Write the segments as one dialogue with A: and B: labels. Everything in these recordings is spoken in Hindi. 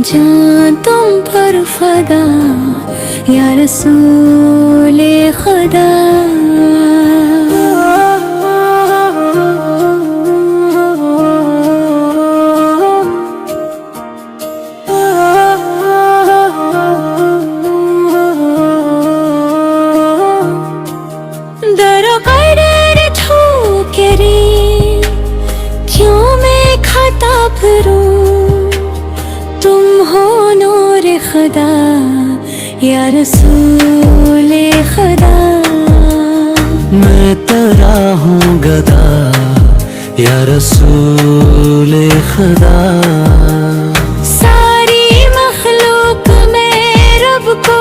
A: जान तुम पर फदा या रसूले खुदा। दरो कदर ठोकरे क्यों मैं खाता फिरूं, तुम हो नूर खुदा या रसूले खुदा।
B: मैं तेरा हूँ गदा या रसूले खुदा।
A: सारी मखलूक में रब को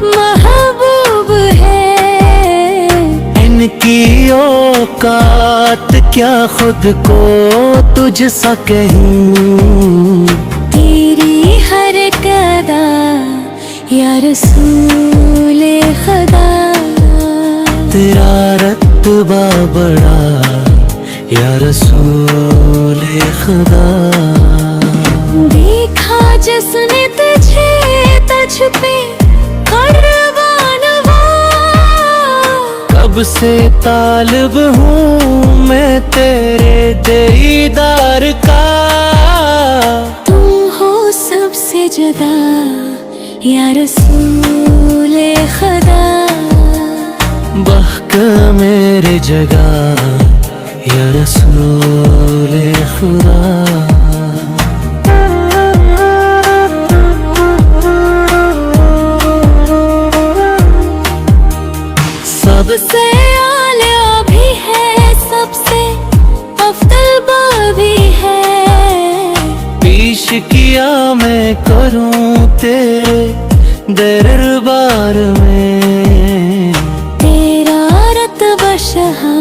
A: महबूब है,
B: इनकी औकात क्या खुद को तुझ सा कहीं।
A: तेरी हर कदा या रसूले खुदा।
B: तेरा रत्बा बड़ा या रसूले खुदा।
A: देखा जिसने तुझे तुझ पे कुर्बानवा,
B: कब से तालिब हूँ मैं तेरे दीदार का।
A: तुम हो सबसे जुदा या रसूले खुदा।
B: बहक मेरे जगह या रसूले खुदा।
A: सबसे आला भी है, सबसे अफजल भी है।
B: पेश किया मैं करूं तेरे दरबार में।
A: तेरा रत्बा शहा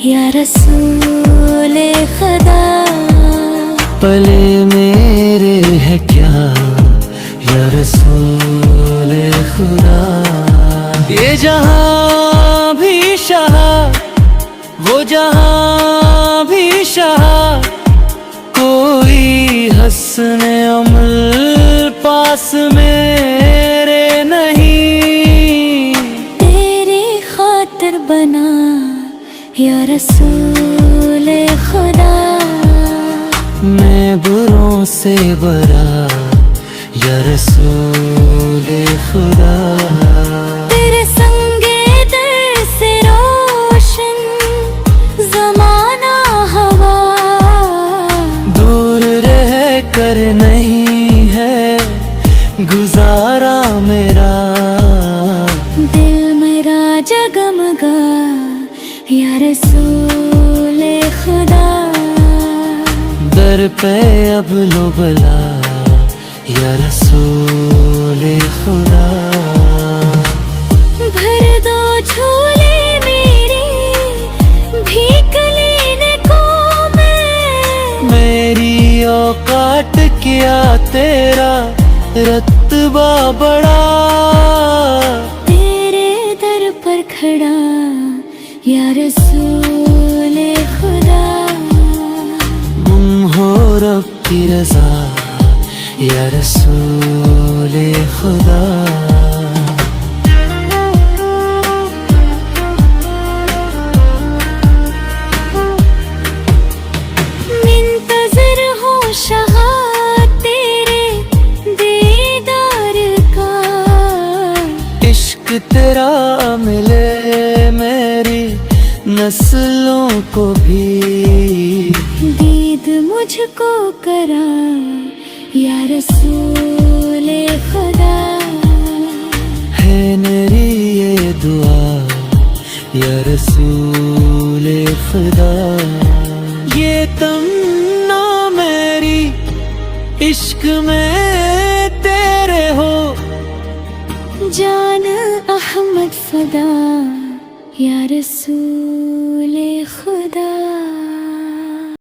A: या रसूले खुदा।
B: पले मेरे है क्या या रसूले खुदा। ये जहां भी शाह वो जहां भी शाह, कोई हस्ने अमल पास मेरे नहीं।
A: तेरे खातिर बना या रसूले खुदा।
B: मैं बुरों से बरा या रसूले खुदा।
A: तेरे संगे दर से रोशन जमाना हवा,
B: दूर रह कर नहीं है गुजारा मेरा।
A: दिल मेरा जगमगा या रसूले खुदा।
B: दर पे अब लो बला या रसूले खुदा।
A: भर दो झोले मेरे भीख लेने को मैं।
B: मेरी औकात क्या तेरा रत्बा बड़ा।
A: तेरे दर पर खड़ा या रसूले खुदा।
B: गुम हो रब की रजा या रसूले खुदा।
A: मुंतज़िर हूँ शहा तेरे दीदार का।
B: इश्क तेरा मिले मेरी नस्लों को भी।
A: दीद मुझको करा या रसूले खुदा।
B: है मेरी ये दुआ या रसूले खुदा। ये तमन्ना मेरी इश्क में तेरे हो।
A: जान अहमद फदा या रसूले खुदा।